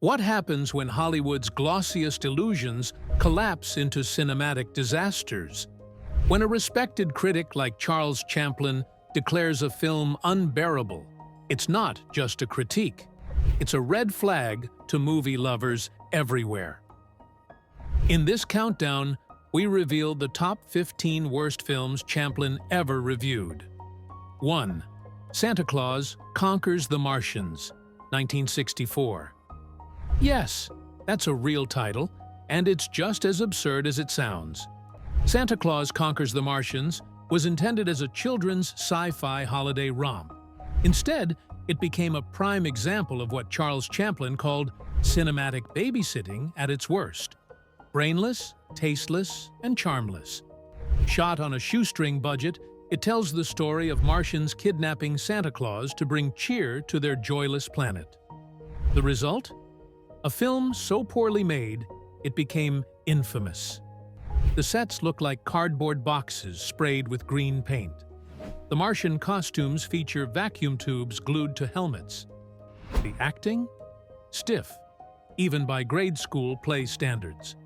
What happens when Hollywood's glossiest illusions collapse into cinematic disasters? When a respected critic like Charles Champlin declares a film unbearable, it's not just a critique. It's a red flag to movie lovers everywhere. In this countdown, we reveal the top 15 worst films Champlin ever reviewed. 1. Santa Claus Conquers the Martians, 1964. Yes, that's a real title, and it's just as absurd as it sounds. Santa Claus Conquers the Martians was intended as a children's sci-fi holiday romp. Instead, it became a prime example of what Charles Champlin called cinematic babysitting at its worst. Brainless, tasteless, and charmless. Shot on a shoestring budget, it tells the story of Martians kidnapping Santa Claus to bring cheer to their joyless planet. The result? A film so poorly made, it became infamous. The sets look like cardboard boxes sprayed with green paint. The Martian costumes feature vacuum tubes glued to helmets. The acting? Stiff, even by grade school play standards.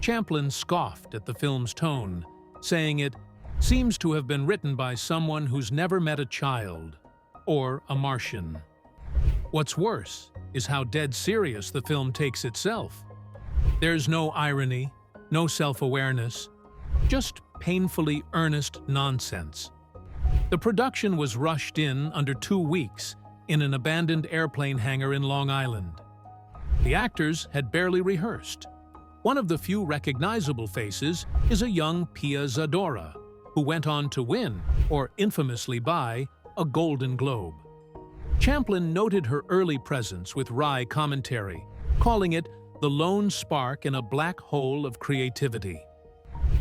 Champlin scoffed at the film's tone, saying it seems to have been written by someone who's never met a child, or a Martian. What's worse is how dead serious the film takes itself. There's no irony, no self-awareness, just painfully earnest nonsense. The production was rushed in under 2 weeks in an abandoned airplane hangar in Long Island. The actors had barely rehearsed. One of the few recognizable faces is a young Pia Zadora, who went on to win, or infamously buy, a Golden Globe. Champlin noted her early presence with wry commentary, calling it the lone spark in a black hole of creativity.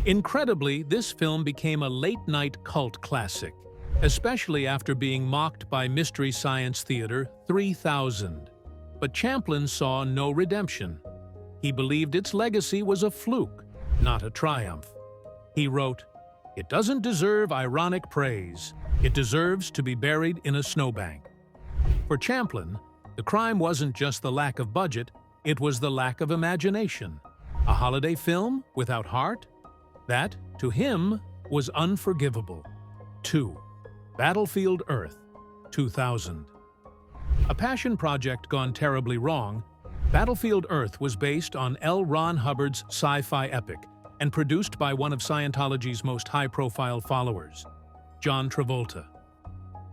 Incredibly, this film became a late-night cult classic, especially after being mocked by Mystery Science Theater 3000. But Champlin saw no redemption. He believed its legacy was a fluke, not a triumph. He wrote, "It doesn't deserve ironic praise. It deserves to be buried in a snowbank." For Champlin, the crime wasn't just the lack of budget, it was the lack of imagination. A holiday film without heart? That, to him, was unforgivable. 2. Battlefield Earth, 2000. A passion project gone terribly wrong, Battlefield Earth was based on L. Ron Hubbard's sci-fi epic and produced by one of Scientology's most high-profile followers, John Travolta.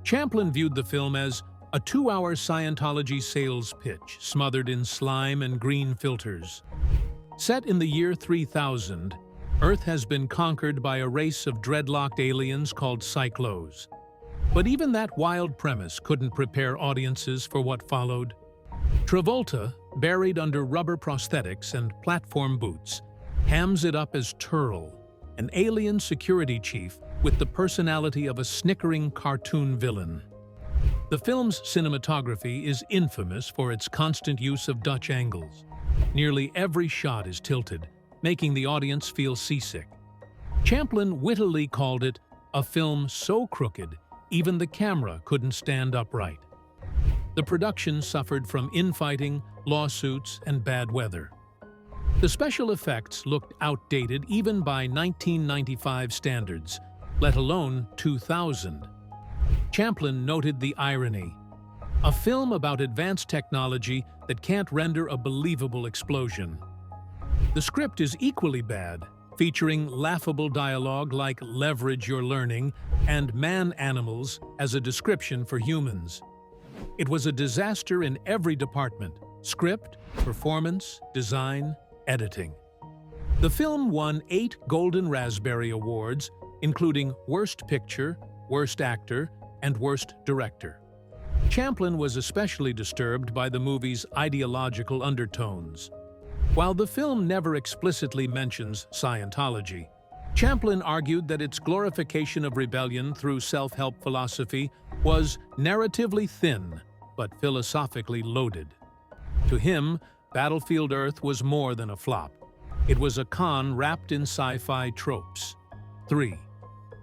Champlin viewed the film as a 2-hour Scientology sales pitch smothered in slime and green filters. Set in the year 3000, Earth has been conquered by a race of dreadlocked aliens called Cyclos. But even that wild premise couldn't prepare audiences for what followed. Travolta, buried under rubber prosthetics and platform boots, hams it up as Turl, an alien security chief with the personality of a snickering cartoon villain. The film's cinematography is infamous for its constant use of Dutch angles. Nearly every shot is tilted, making the audience feel seasick. Champlin wittily called it a film so crooked, even the camera couldn't stand upright. The production suffered from infighting, lawsuits, and bad weather. The special effects looked outdated even by 1995 standards, let alone 2000. Champlin noted the irony. A film about advanced technology that can't render a believable explosion. The script is equally bad, featuring laughable dialogue like "leverage your learning" and "man-animals" as a description for humans. It was a disaster in every department: script, performance, design, editing. The film won 8 Golden Raspberry Awards, including Worst Picture, Worst Actor, and Worst Director. Champlin was especially disturbed by the movie's ideological undertones. While the film never explicitly mentions Scientology, Champlin argued that its glorification of rebellion through self-help philosophy was narratively thin, but philosophically loaded. To him, Battlefield Earth was more than a flop. It was a con wrapped in sci-fi tropes. 3.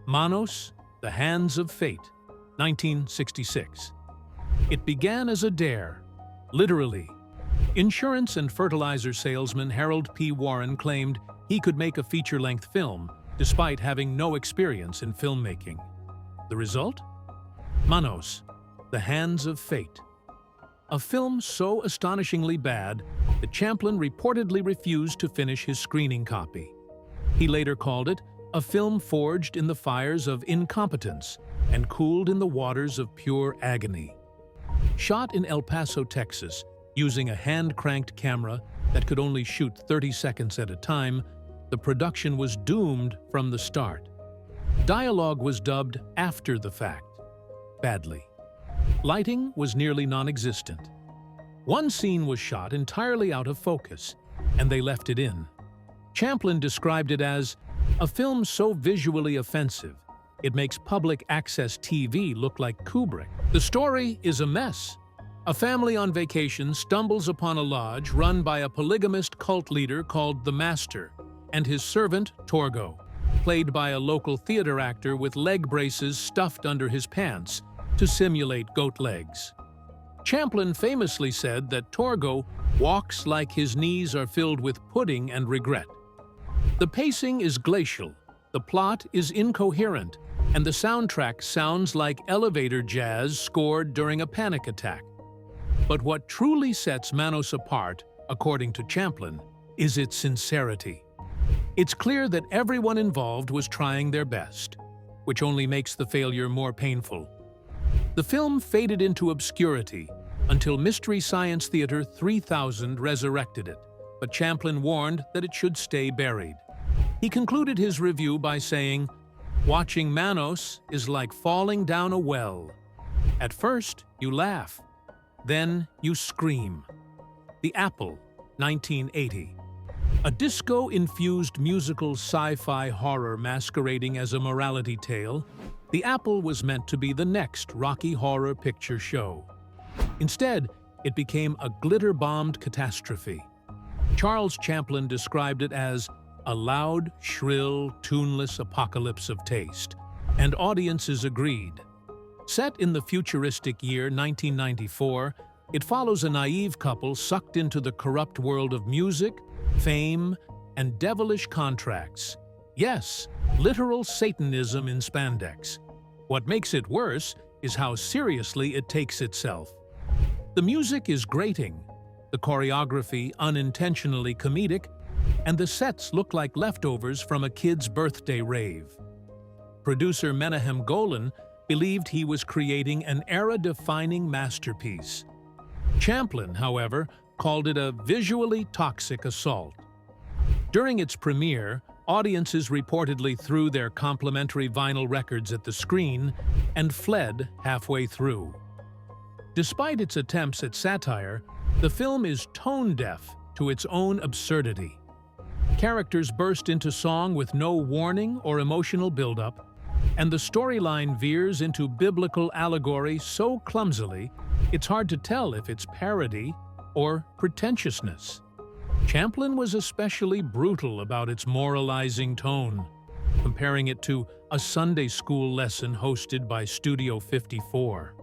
Manos, The Hands of Fate, 1966. It began as a dare, literally, Insurance and fertilizer salesman Harold P. Warren claimed he could make a feature-length film despite having no experience in filmmaking. The result? Manos, The Hands of Fate. A film so astonishingly bad that Champlin reportedly refused to finish his screening copy. He later called it a film forged in the fires of incompetence and cooled in the waters of pure agony. Shot in El Paso, Texas, using a hand-cranked camera that could only shoot 30 seconds at a time, the production was doomed from the start. Dialogue was dubbed after the fact, badly. Lighting was nearly non-existent. One scene was shot entirely out of focus, and they left it in. Champlin described it as a film so visually offensive, it makes public access TV look like Kubrick. The story is a mess. A family on vacation stumbles upon a lodge run by a polygamist cult leader called the Master and his servant, Torgo, played by a local theater actor with leg braces stuffed under his pants to simulate goat legs. Champlin famously said that Torgo walks like his knees are filled with pudding and regret. The pacing is glacial, the plot is incoherent, and the soundtrack sounds like elevator jazz scored during a panic attack. But what truly sets Manos apart, according to Champlin, is its sincerity. It's clear that everyone involved was trying their best, which only makes the failure more painful. The film faded into obscurity until Mystery Science Theater 3000 resurrected it, but Champlin warned that it should stay buried. He concluded his review by saying, "Watching Manos is like falling down a well. At first, you laugh. Then you scream." The Apple, 1980. A disco-infused musical sci-fi horror masquerading as a morality tale, The Apple was meant to be the next Rocky Horror Picture Show. Instead, it became a glitter-bombed catastrophe. Charles Champlin described it as a loud, shrill, tuneless apocalypse of taste, and audiences agreed. Set in the futuristic year 1994, it follows a naive couple sucked into the corrupt world of music, fame, and devilish contracts. Yes, literal Satanism in spandex. What makes it worse is how seriously it takes itself. The music is grating, the choreography unintentionally comedic, and the sets look like leftovers from a kid's birthday rave. Producer Menahem Golan believed he was creating an era-defining masterpiece. Champlin, however, called it a visually toxic assault. During its premiere, audiences reportedly threw their complimentary vinyl records at the screen and fled halfway through. Despite its attempts at satire, the film is tone-deaf to its own absurdity. Characters burst into song with no warning or emotional buildup, and the storyline veers into biblical allegory so clumsily, it's hard to tell if it's parody or pretentiousness. Champlin was especially brutal about its moralizing tone, comparing it to a Sunday school lesson hosted by Studio 54.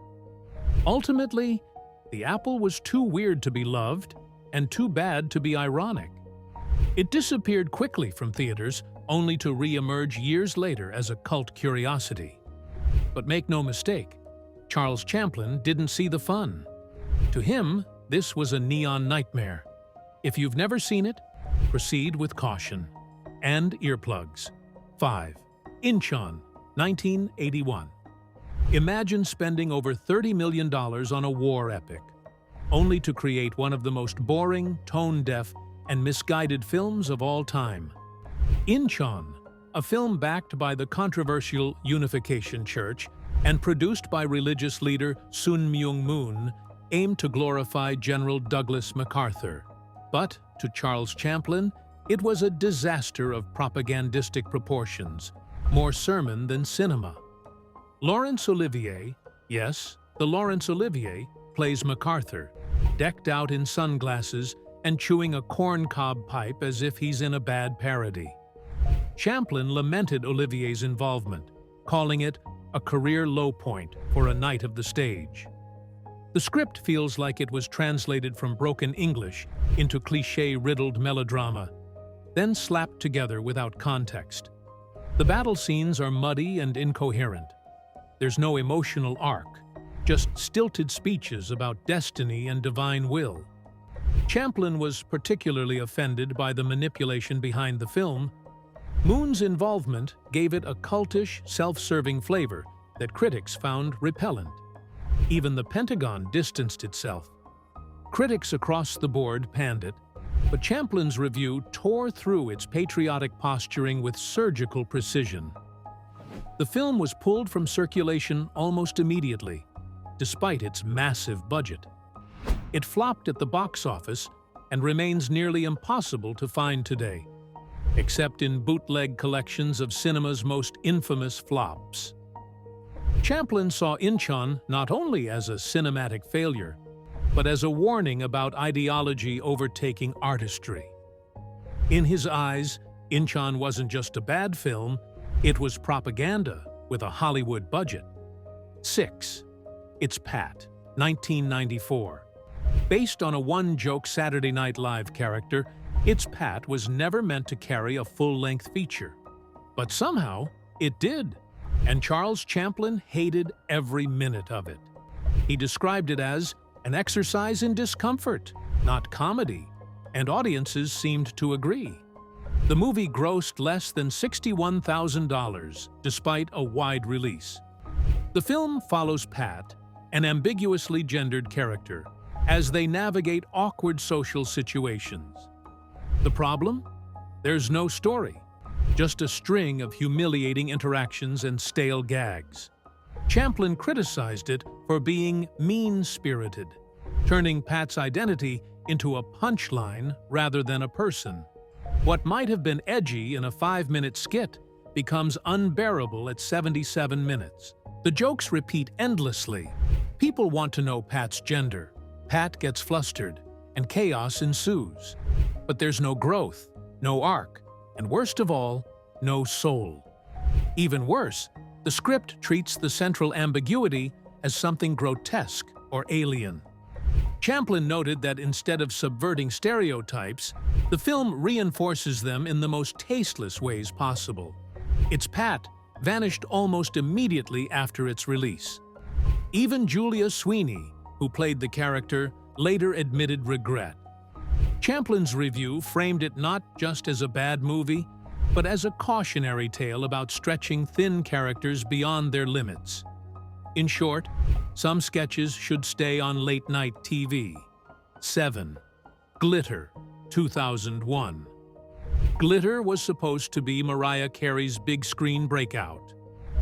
Ultimately, The Apple was too weird to be loved and too bad to be ironic. It disappeared quickly from theaters, only to re-emerge years later as a cult curiosity. But make no mistake, Charles Champlin didn't see the fun. To him, this was a neon nightmare. If you've never seen it, proceed with caution. And earplugs. 5. Inchon, 1981. Imagine spending over $30 million on a war epic, only to create one of the most boring, tone-deaf, and misguided films of all time. Inchon, a film backed by the controversial Unification Church and produced by religious leader Sun Myung Moon, aimed to glorify General Douglas MacArthur. But, to Charles Champlin, it was a disaster of propagandistic proportions, more sermon than cinema. Laurence Olivier, yes, the Laurence Olivier, plays MacArthur, decked out in sunglasses and chewing a corncob pipe as if he's in a bad parody. Champlin lamented Olivier's involvement, calling it a career low point for a knight of the stage. The script feels like it was translated from broken English into cliché-riddled melodrama, then slapped together without context. The battle scenes are muddy and incoherent. There's no emotional arc, just stilted speeches about destiny and divine will. Champlin was particularly offended by the manipulation behind the film. Moon's involvement gave it a cultish, self-serving flavor that critics found repellent. Even the Pentagon distanced itself. Critics across the board panned it, but Champlin's review tore through its patriotic posturing with surgical precision. The film was pulled from circulation almost immediately, despite its massive budget. It flopped at the box office and remains nearly impossible to find today, except in bootleg collections of cinema's most infamous flops. Champlin saw Inchon not only as a cinematic failure, but as a warning about ideology overtaking artistry. In his eyes, Inchon wasn't just a bad film, it was propaganda with a Hollywood budget. 6. It's Pat, 1994. Based on a one-joke Saturday Night Live character, It's Pat was never meant to carry a full-length feature. But somehow, it did, and Charles Champlin hated every minute of it. He described it as an exercise in discomfort, not comedy, and audiences seemed to agree. The movie grossed less than $61,000, despite a wide release. The film follows Pat, an ambiguously gendered character, as they navigate awkward social situations. The problem? There's no story, just a string of humiliating interactions and stale gags. Champlin criticized it for being mean-spirited, turning Pat's identity into a punchline rather than a person. What might have been edgy in a 5-minute skit becomes unbearable at 77 minutes. The jokes repeat endlessly. People want to know Pat's gender. Pat gets flustered, and chaos ensues. But there's no growth, no arc, and worst of all, no soul. Even worse, the script treats the central ambiguity as something grotesque or alien. Champlin noted that instead of subverting stereotypes, the film reinforces them in the most tasteless ways possible. It's Pat vanished almost immediately after its release. Even Julia Sweeney, who played the character, later admitted regret. Champlin's review framed it not just as a bad movie, but as a cautionary tale about stretching thin characters beyond their limits. In short, some sketches should stay on late-night TV. 7. Glitter, 2001. Glitter was supposed to be Mariah Carey's big-screen breakout,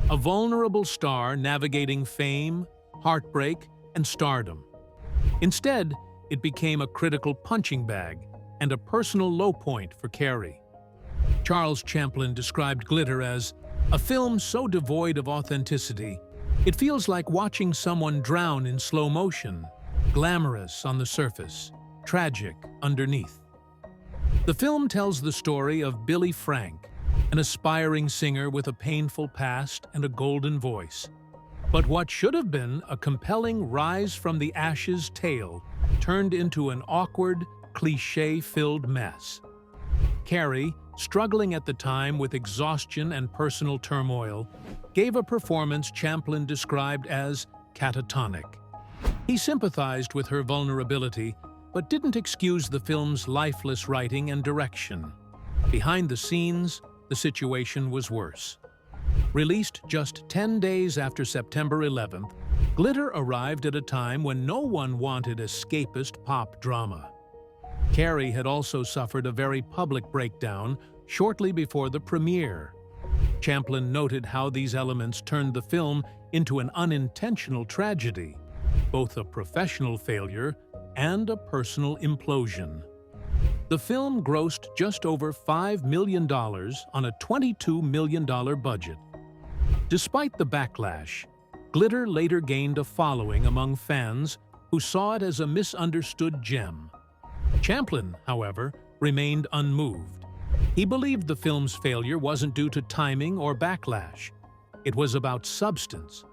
a vulnerable star navigating fame, heartbreak, and stardom. Instead, it became a critical punching bag and a personal low point for Carey. Charles Champlin described Glitter as a film so devoid of authenticity, it feels like watching someone drown in slow motion, glamorous on the surface, tragic underneath. The film tells the story of Billy Frank, an aspiring singer with a painful past and a golden voice. But what should have been a compelling rise from the ashes tale turned into an awkward, cliché-filled mess. Carey, struggling at the time with exhaustion and personal turmoil, gave a performance Champlin described as catatonic. He sympathized with her vulnerability, but didn't excuse the film's lifeless writing and direction. Behind the scenes, the situation was worse. Released just 10 days after September 11th, Glitter arrived at a time when no one wanted escapist pop drama. Carey had also suffered a very public breakdown shortly before the premiere. Champlin noted how these elements turned the film into an unintentional tragedy, both a professional failure and a personal implosion. The film grossed just over $5 million on a $22 million budget. Despite the backlash, Glitter later gained a following among fans who saw it as a misunderstood gem. Champlin, however, remained unmoved. He believed the film's failure wasn't due to timing or backlash. It was about substance.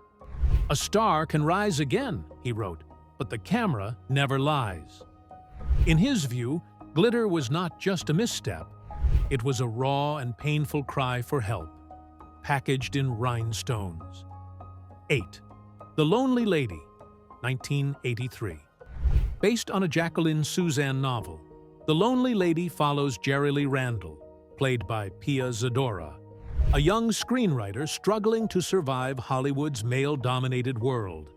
"A star can rise again," he wrote, "but but the camera never lies. In his view, glitter was not just a misstep. It was a raw and painful cry for help, packaged in rhinestones. 8. The Lonely Lady, 1983. Based on a Jacqueline Suzanne novel, The Lonely Lady follows Jerry Lee Randall, played by Pia Zadora, a young screenwriter struggling to survive Hollywood's male-dominated world.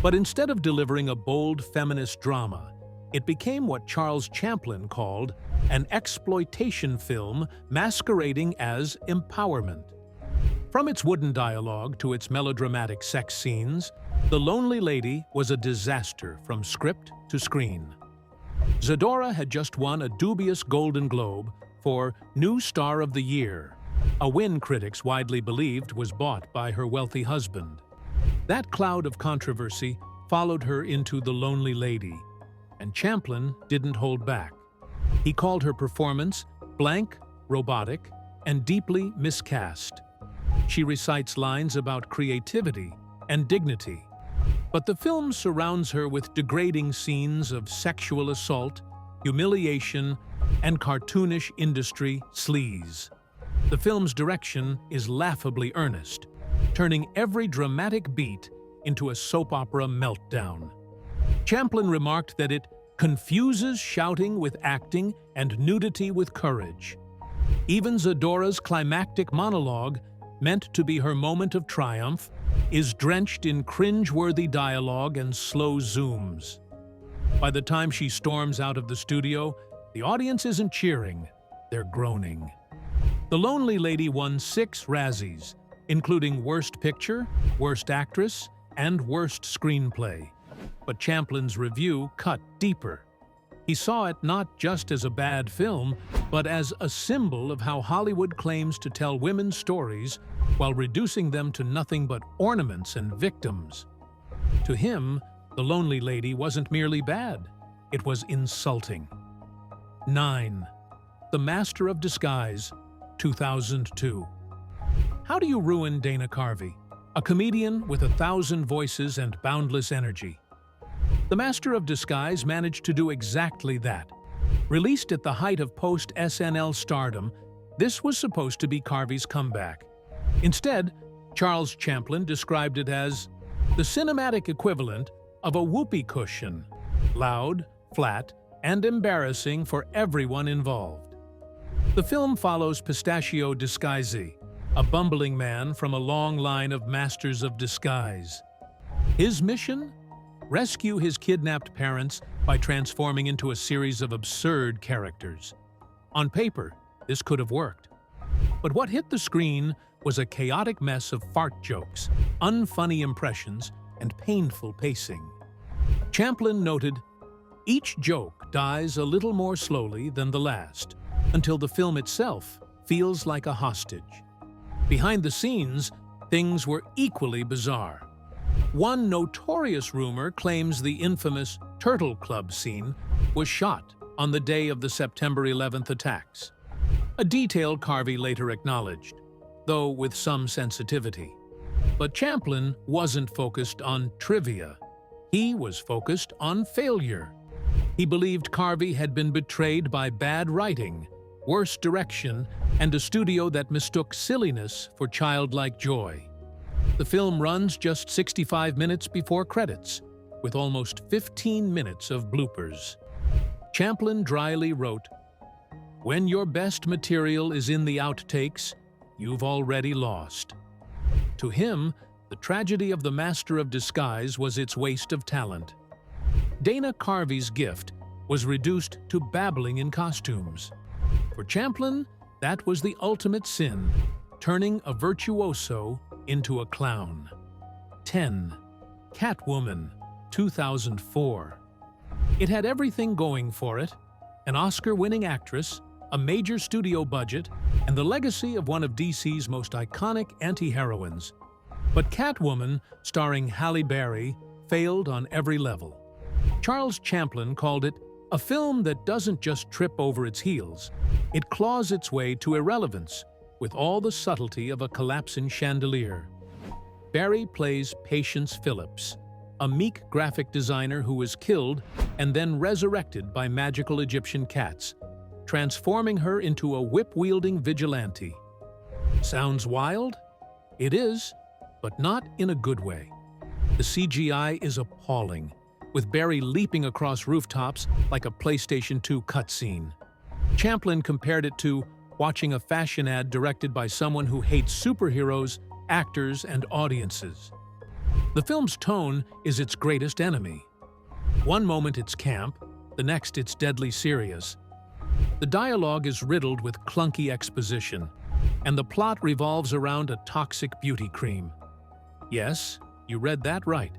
But instead of delivering a bold feminist drama, it became what Charles Champlin called an exploitation film masquerading as empowerment. From its wooden dialogue to its melodramatic sex scenes, The Lonely Lady was a disaster from script to screen. Zadora had just won a dubious Golden Globe for New Star of the Year, a win critics widely believed was bought by her wealthy husband. That cloud of controversy followed her into The Lonely Lady, and Champlin didn't hold back. He called her performance blank, robotic, and deeply miscast. She recites lines about creativity and dignity, but the film surrounds her with degrading scenes of sexual assault, humiliation, and cartoonish industry sleaze. The film's direction is laughably earnest, turning every dramatic beat into a soap opera meltdown. Champlin remarked that it confuses shouting with acting and nudity with courage. Even Zadora's climactic monologue, meant to be her moment of triumph, is drenched in cringe-worthy dialogue and slow zooms. By the time she storms out of the studio, the audience isn't cheering, they're groaning. The Lonely Lady won 6 Razzies, including Worst Picture, Worst Actress, and Worst Screenplay. But Champlin's review cut deeper. He saw it not just as a bad film, but as a symbol of how Hollywood claims to tell women's stories while reducing them to nothing but ornaments and victims. To him, The Lonely Lady wasn't merely bad, it was insulting. 9. The Master of Disguise, 2002. How do you ruin Dana Carvey, a comedian with 1,000 voices and boundless energy? The Master of Disguise managed to do exactly that. Released at the height of post-SNL stardom, this was supposed to be Carvey's comeback. Instead, Charles Champlin described it as the cinematic equivalent of a whoopee cushion, loud, flat, and embarrassing for everyone involved. The film follows Pistachio Disguise, a bumbling man from a long line of masters of disguise. His mission? Rescue his kidnapped parents by transforming into a series of absurd characters. On paper, this could have worked. But what hit the screen was a chaotic mess of fart jokes, unfunny impressions, and painful pacing. Champlin noted, each joke dies a little more slowly than the last, until the film itself feels like a hostage. Behind the scenes, things were equally bizarre. One notorious rumor claims the infamous Turtle Club scene was shot on the day of the September 11th attacks, a detail Carvey later acknowledged, though with some sensitivity. But Champlin wasn't focused on trivia. He was focused on failure. He believed Carvey had been betrayed by bad writing, worse direction, and a studio that mistook silliness for childlike joy. The film runs just 65 minutes before credits, with almost 15 minutes of bloopers. Champlin dryly wrote, "When your best material is in the outtakes, you've already lost." To him, the tragedy of The Master of Disguise was its waste of talent. Dana Carvey's gift was reduced to babbling in costumes. For Champlin, that was the ultimate sin, turning a virtuoso into a clown. 10. Catwoman, 2004. It had everything going for it: an Oscar-winning actress, a major studio budget, and the legacy of one of DC's most iconic anti-heroines. But Catwoman, starring Halle Berry, failed on every level. Charles Champlin called it a film that doesn't just trip over its heels, it claws its way to irrelevance, with all the subtlety of a collapsing chandelier. Berry plays Patience Phillips, a meek graphic designer who was killed and then resurrected by magical Egyptian cats, transforming her into a whip-wielding vigilante. Sounds wild? It is, but not in a good way. The CGI is appalling, with Barry leaping across rooftops like a PlayStation 2 cutscene. Champlin compared it to watching a fashion ad directed by someone who hates superheroes, actors, and audiences. The film's tone is its greatest enemy. One moment it's camp, the next it's deadly serious. The dialogue is riddled with clunky exposition, and the plot revolves around a toxic beauty cream. Yes, you read that right.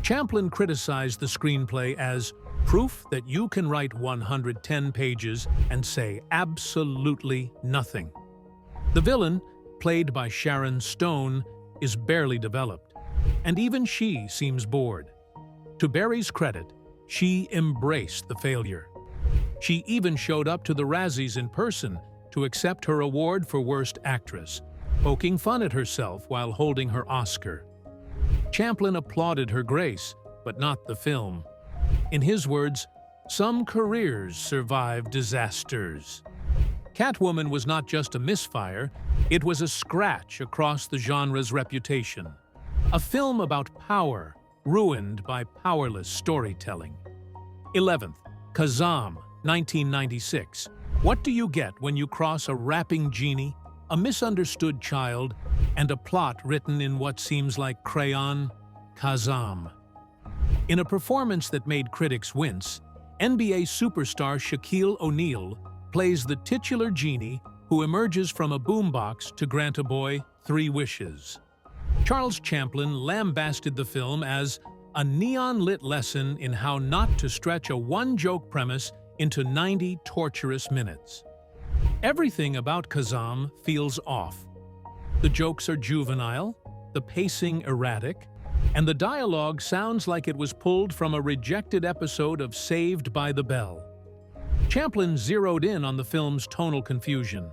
Champlin criticized the screenplay as proof that you can write 110 pages and say absolutely nothing. The villain, played by Sharon Stone, is barely developed, and even she seems bored. To Barry's credit, she embraced the failure. She even showed up to the Razzies in person to accept her award for Worst Actress, poking fun at herself while holding her Oscar. Champlin applauded her grace, but not the film. In his words, "Some careers survive disasters." Catwoman was not just a misfire, it was a scratch across the genre's reputation. A film about power, ruined by powerless storytelling. 11th, Kazam, 1996. What do you get when you cross a rapping genie, a misunderstood child, and a plot written in what seems like crayon? Kazam. In a performance that made critics wince, NBA superstar Shaquille O'Neal plays the titular genie who emerges from a boombox to grant a boy 3 wishes. Charles Champlin lambasted the film as a neon-lit lesson in how not to stretch a one-joke premise into 90 torturous minutes. Everything about Kazam feels off. The jokes are juvenile, the pacing erratic, and the dialogue sounds like it was pulled from a rejected episode of Saved by the Bell. Champlin zeroed in on the film's tonal confusion.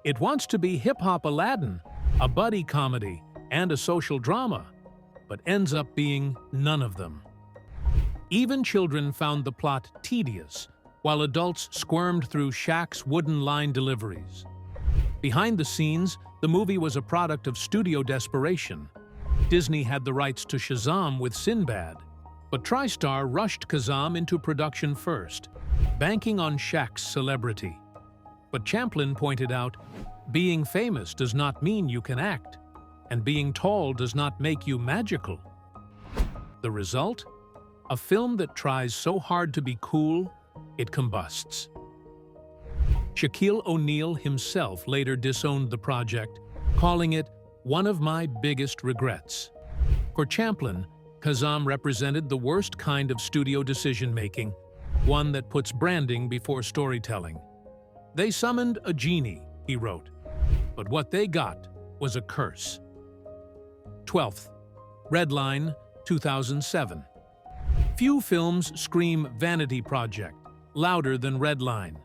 It wants to be hip-hop Aladdin, a buddy comedy, and a social drama, but ends up being none of them. Even children found the plot tedious, while adults squirmed through Shaq's wooden line deliveries. Behind the scenes, the movie was a product of studio desperation. Disney had the rights to Shazam with Sinbad, but TriStar rushed Kazam into production first, banking on Shaq's celebrity. But Champlin pointed out, being famous does not mean you can act, and being tall does not make you magical. The result? A film that tries so hard to be cool, it combusts. Shaquille O'Neal himself later disowned the project, calling it one of my biggest regrets. For Champlin, Kazam represented the worst kind of studio decision-making, one that puts branding before storytelling. They summoned a genie, he wrote, but what they got was a curse. 12th, Redline, 2007. Few films scream vanity project louder than Redline,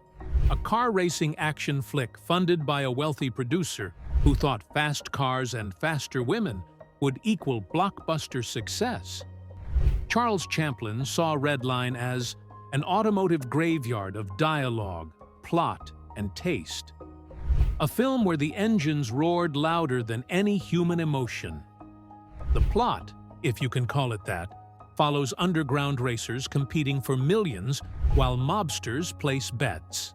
a car racing action flick funded by a wealthy producer who thought fast cars and faster women would equal blockbuster success. Charles Champlin saw Redline as an automotive graveyard of dialogue, plot, and taste. A film where the engines roared louder than any human emotion. The plot, if you can call it that, follows underground racers competing for millions while mobsters place bets.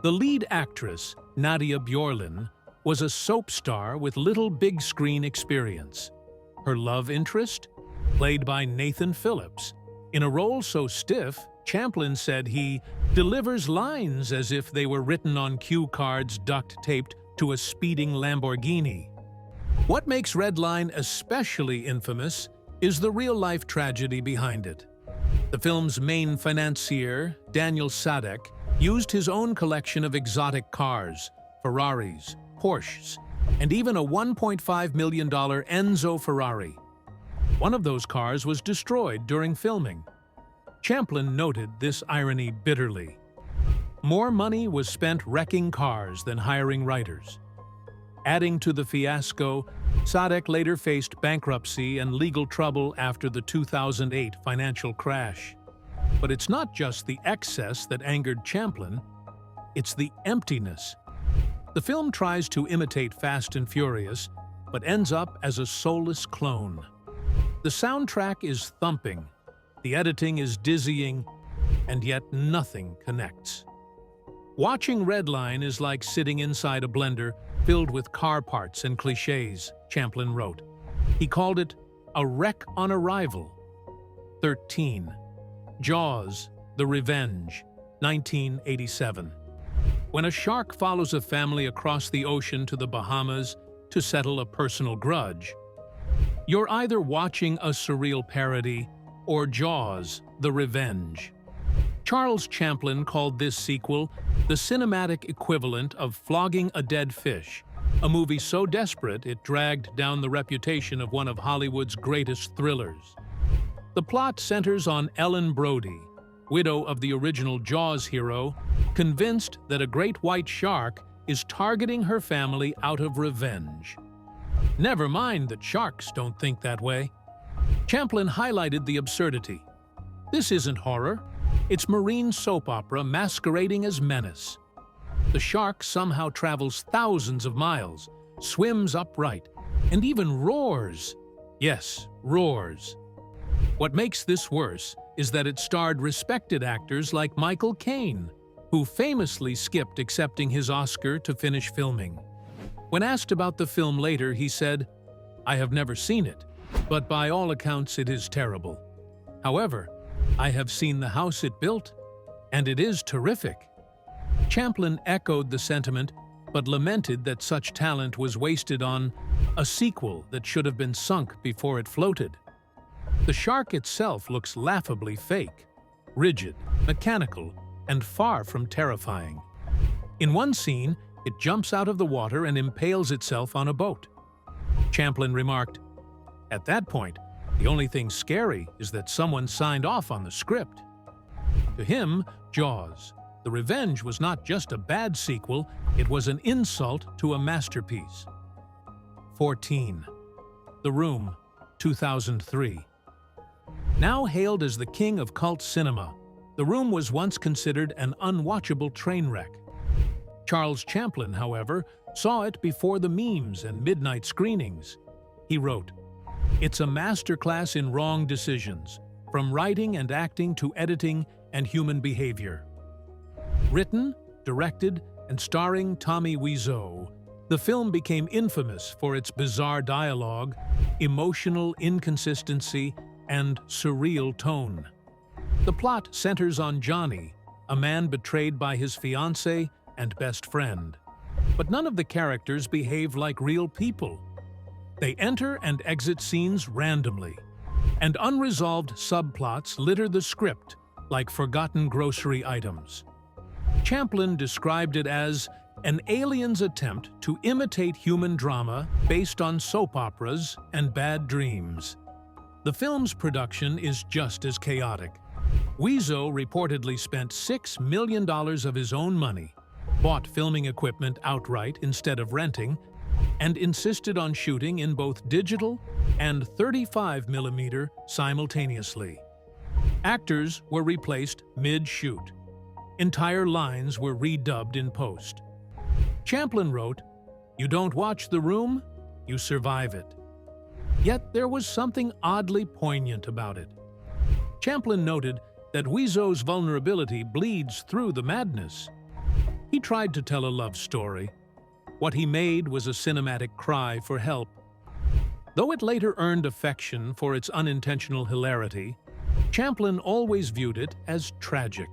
The lead actress, Nadia Bjorlin, was a soap star with little big-screen experience. Her love interest? Played by Nathan Phillips. In a role so stiff, Champlin said he delivers lines as if they were written on cue cards duct-taped to a speeding Lamborghini. What makes Redline especially infamous is the real-life tragedy behind it. The film's main financier, Daniel Sadek, used his own collection of exotic cars, Ferraris, Porsches, and even a $1.5 million Enzo Ferrari. One of those cars was destroyed during filming. Champlin noted this irony bitterly. More money was spent wrecking cars than hiring writers. Adding to the fiasco, Sadek later faced bankruptcy and legal trouble after the 2008 financial crash. But it's not just the excess that angered Champlin, it's the emptiness. The film tries to imitate Fast and Furious, but ends up as a soulless clone. The soundtrack is thumping, the editing is dizzying, and yet nothing connects. Watching Redline is like sitting inside a blender filled with car parts and cliches, Champlin wrote. He called it a wreck on arrival. 13. Jaws, The Revenge, 1987. When a shark follows a family across the ocean to the Bahamas to settle a personal grudge, you're either watching a surreal parody or Jaws, The Revenge. Charles Champlin called this sequel the cinematic equivalent of flogging a dead fish, a movie so desperate it dragged down the reputation of one of Hollywood's greatest thrillers. The plot centers on Ellen Brody, widow of the original Jaws hero, convinced that a great white shark is targeting her family out of revenge. Never mind that sharks don't think that way. Champlin highlighted the absurdity. This isn't horror. It's marine soap opera masquerading as menace. The shark somehow travels thousands of miles, swims upright, and even roars. Yes, roars. What makes this worse is that it starred respected actors like Michael Caine, who famously skipped accepting his Oscar to finish filming. When asked about the film later, he said, "I have never seen it, but by all accounts it is terrible. However, I have seen the house it built, and it is terrific." Champlin echoed the sentiment, but lamented that such talent was wasted on a sequel that should have been sunk before it floated. The shark itself looks laughably fake, rigid, mechanical, and far from terrifying. In one scene, it jumps out of the water and impales itself on a boat. Champlin remarked, "At that point, the only thing scary is that someone signed off on the script." To him, Jaws, The Revenge was not just a bad sequel, it was an insult to a masterpiece. 14. The Room, 2003. Now hailed as the king of cult cinema, The Room was once considered an unwatchable train wreck. Charles Champlin, however, saw it before the memes and midnight screenings. He wrote, "It's a masterclass in wrong decisions, from writing and acting to editing and human behavior." Written, directed, and starring Tommy Wiseau, the film became infamous for its bizarre dialogue, emotional inconsistency, and surreal tone. The plot centers on Johnny, a man betrayed by his fiancée and best friend. But none of the characters behave like real people. They enter and exit scenes randomly, and unresolved subplots litter the script like forgotten grocery items. Champlin described it as an alien's attempt to imitate human drama based on soap operas and bad dreams. The film's production is just as chaotic. Wiseau reportedly spent $6 million of his own money, bought filming equipment outright instead of renting, and insisted on shooting in both digital and 35mm simultaneously. Actors were replaced mid-shoot. Entire lines were redubbed in post. Champlin wrote, "You don't watch The Room, you survive it." Yet there was something oddly poignant about it. Champlin noted that Wiseau's vulnerability bleeds through the madness. He tried to tell a love story. What he made was a cinematic cry for help. Though it later earned affection for its unintentional hilarity, Champlin always viewed it as tragic.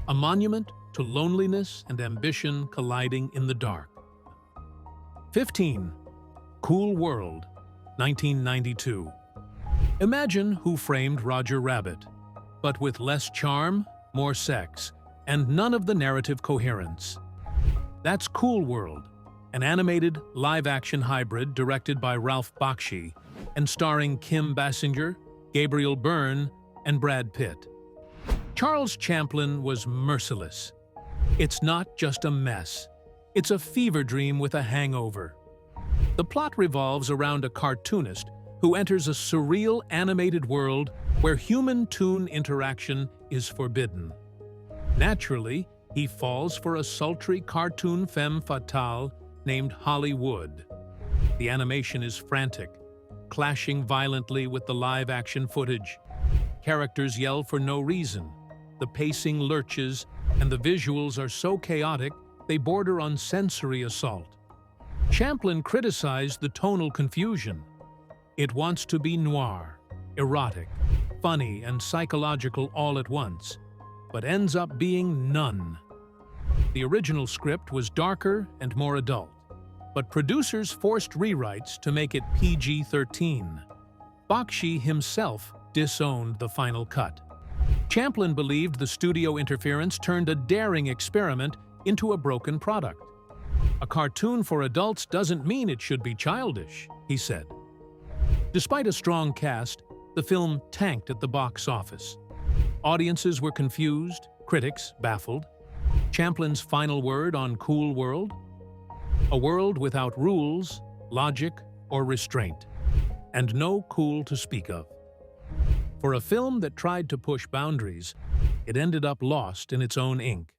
A monument to loneliness and ambition colliding in the dark. 15. Cool World, 1992. Imagine Who Framed Roger Rabbit, but with less charm, more sex, and none of the narrative coherence. That's Cool World, an animated, live-action hybrid directed by Ralph Bakshi and starring Kim Basinger, Gabriel Byrne, and Brad Pitt. Charles Champlin was merciless. It's not just a mess, It's a fever dream with a hangover. The plot revolves around a cartoonist who enters a surreal animated world where human-toon interaction is forbidden. Naturally, he falls for a sultry cartoon femme fatale named Hollywood. The animation is frantic, clashing violently with the live-action footage. Characters yell for no reason, the pacing lurches, and the visuals are so chaotic they border on sensory assault. Champlin criticized the tonal confusion. It wants to be noir, erotic, funny, and psychological all at once, but ends up being none. The original script was darker and more adult, but producers forced rewrites to make it PG-13. Bakshi himself disowned the final cut. Champlin believed the studio interference turned a daring experiment into a broken product. A cartoon for adults doesn't mean it should be childish, he said. Despite a strong cast, the film tanked at the box office. Audiences were confused, critics baffled. Champlin's final word on Cool World? A world without rules, logic, or restraint, and no cool to speak of. For a film that tried to push boundaries, it ended up lost in its own ink.